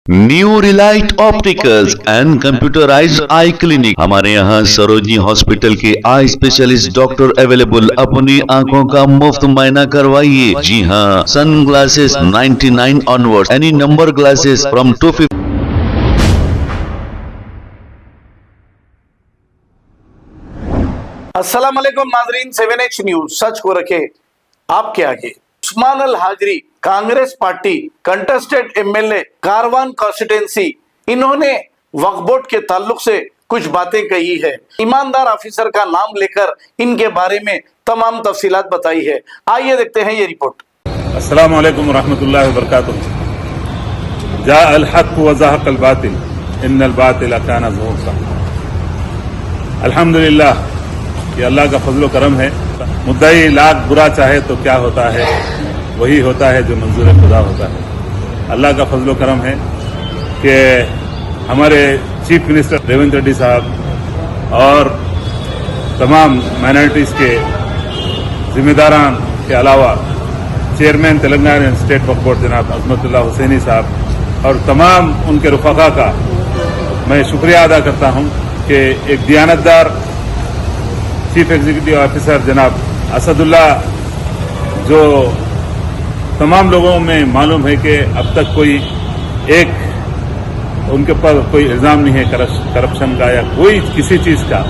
New relight opticals and computerised eye clinic. हमारे यहाँ Sarojini hospital के आई स्पेशलिस्ट डॉक्टर अवेलेबल। अपनी आंखों का मुफ्त मुआयना करवाइए। जी हाँ, sun glasses 99 onward, any number glasses from 250। अस्सलाम वालेकुम नाजरीन, 7H न्यूज सच को रखे आपके आगे। उस्मान अल हाजरी Congress party contested MLA Karwan constituency, इन्होंने वक्फ बोर्ड के ताल्लुक से कुछ बातें कही है। ईमानदार ऑफिसर का नाम लेकर इनके बारे में तमाम तफसीलात बताई है। आइए देखते हैं ये रिपोर्ट। अस्सलाम वालेकुम रहमतुल्लाहि व बरकातुहू। जा अल हक़ व ज़हक़ल बातिल इन्नल बातिल काना ज़हूक़ा। अल्हम्दुलिल्लाह, ये अल्लाह का फजल व करम है। मुद्दाई लाख बुरा चाहे तो क्या होता है, वही होता है जो मंजूर खुदा होता है। अल्लाह का फजल व करम है कि हमारे चीफ मिनिस्टर रेवंत रेड्डी साहब और तमाम माइनॉरिटीज़ के जिम्मेदारान के अलावा चेयरमैन तेलंगाना स्टेट वक्फ बोर्ड जनाब अजमतुल्लाह हुसैनी साहब और तमाम उनके रुफ़क़ा का मैं शुक्रिया अदा करता हूँ कि एक दियानतदार चीफ एग्जीक्यूटिव ऑफिसर जनाब असदुल्ला, जो तमाम लोगों में मालूम है कि अब तक कोई एक उनके ऊपर कोई इल्ज़ाम नहीं है करप्शन का या कोई किसी चीज़ का।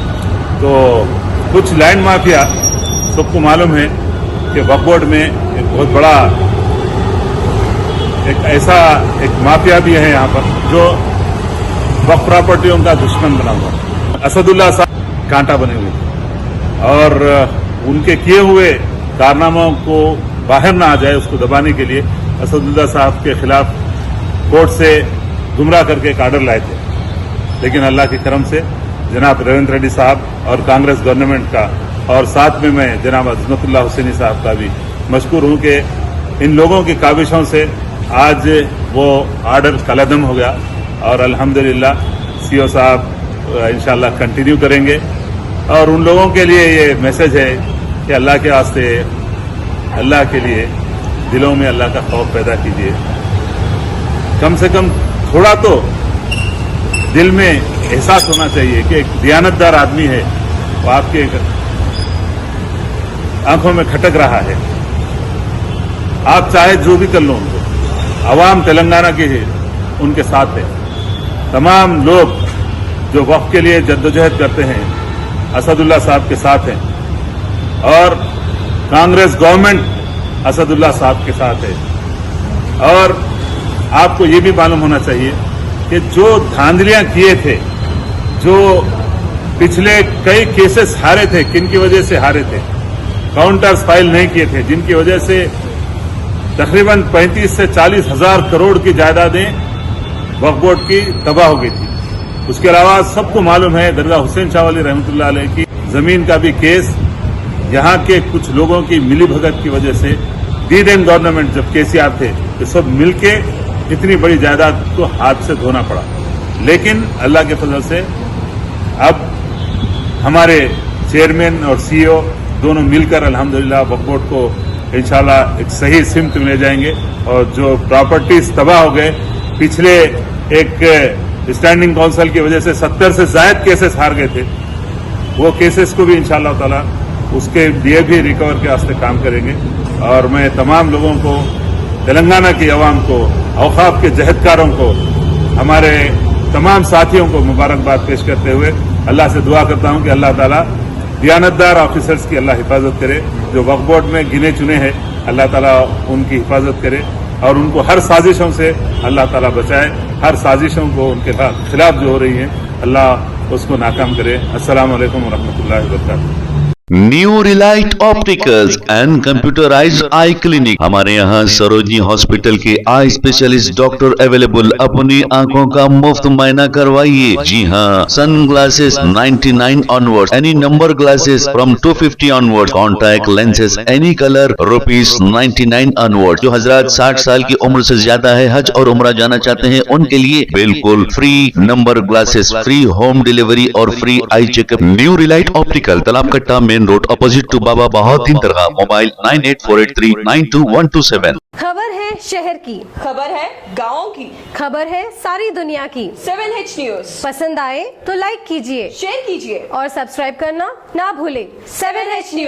तो कुछ लैंड माफिया, सबको मालूम है कि वक्फ बोर्ड में एक बहुत बड़ा एक ऐसा एक माफिया भी है यहाँ पर जो वक्फ प्रॉपर्टियों का दुश्मन बना हुआ। असदुल्ला साहब कांटा बने हुए थे और उनके किए हुए कारनामों को बाहर ना आ जाए, उसको दबाने के लिए असदुल्ला साहब के खिलाफ कोर्ट से गुमराह करके एक आर्डर लाए थे। लेकिन अल्लाह के करम से जनाब रेवंत रेड्डी साहब और कांग्रेस गवर्नमेंट का, और साथ में मैं जनाब अजमतुल्लाह हुसैनी साहब का भी मशकूर हूं कि इन लोगों की काविशों से आज वो आर्डर कलअदम हो गया। और अल्हम्दुलिल्लाह सीओ साहब इंशाअल्लाह कंटिन्यू करेंगे। और उन लोगों के लिए ये मैसेज है कि अल्लाह के वास्ते, अल्लाह के लिए दिलों में अल्लाह का खौफ पैदा कीजिए। कम से कम थोड़ा तो दिल में एहसास होना चाहिए कि एक दियानतदार आदमी है, वो आपके आंखों में खटक रहा है। आप चाहे जो भी कर लो, उनको अवाम तेलंगाना की उनके साथ है। तमाम लोग जो वक्फ के लिए जद्दोजहद करते हैं असदुल्ला साहब के साथ हैं, और कांग्रेस गवर्नमेंट असदुल्ला साहब के साथ है। और आपको ये भी मालूम होना चाहिए कि जो धांधलियां किए थे, जो पिछले कई केसेस हारे थे, किन की वजह से हारे थे, काउंटर्स फाइल नहीं किए थे, जिनकी वजह से तकरीबन 35 से 40 हजार करोड़ की जायदादें वक्फ बोर्ड की तबाह हो गई थी। उसके अलावा सबको मालूम है दरगाह हुसैन शाह वली रहमतुल्लाह अलैह की जमीन का भी केस, यहाँ के कुछ लोगों की मिलीभगत की वजह से दीन गवर्नमेंट जब केसीआर थे तो सब मिलके इतनी बड़ी जायदाद को हाथ से धोना पड़ा। लेकिन अल्लाह के फजल से अब हमारे चेयरमैन और सीईओ दोनों मिलकर अल्हम्दुलिल्लाह वक्फ बोर्ड को इंशाल्लाह एक सही सिमत में ले जाएंगे। और जो प्रॉपर्टीज तबाह हो गए, पिछले एक स्टैंडिंग काउंसिल की वजह से 70 से ज्यादा केसेस हार गए थे, वो केसेस को भी इंशाअल्लाह ताला उसके लिए भी रिकवर के वास्ते काम करेंगे। और मैं तमाम लोगों को, तेलंगाना की आवाम को, औकाफ के जहदकारों को, हमारे तमाम साथियों को मुबारकबाद पेश करते हुए अल्लाह से दुआ करता हूं कि अल्लाह ताला दियानतदार ऑफिसर्स की अल्लाह हिफाजत करे। जो वक्फ बोर्ड में गिने चुने हैं, अल्लाह ताला उनकी हिफाजत करे और उनको हर साजिशों से अल्लाह ताला बचाए। हर साजिशों को उनके खिलाफ जो हो रही है, अल्लाह उसको नाकाम करे। अस्सलाम वालेकुम व रहमतुल्लाहि व बरकातुहू। New relight opticals and computerised eye clinic. हमारे यहाँ सरोजनी हॉस्पिटल के आई स्पेशलिस्ट डॉक्टर अवेलेबल। अपनी आंखों का मुफ्त मुआयना करवाइए। जी हाँ, sun glasses 99 onward, any number glasses from 250 onward, contact lenses any colour ₹99 onward. जो हजरात 60 साल की उम्र से ज्यादा है, हज और उम्रा जाना चाहते हैं, उनके लिए बिल्कुल free number glasses, free home delivery और free eye checkup. New relight optical, Talab Katta, main road, opposite to Baba Bahauddin Dargah. Mobile 9848392127। खबर है शहर की, खबर है गाँव की, खबर है सारी दुनिया की। 7H न्यूज पसंद आए तो लाइक कीजिए, शेयर कीजिए और सब्सक्राइब करना ना भूलें। 7H news.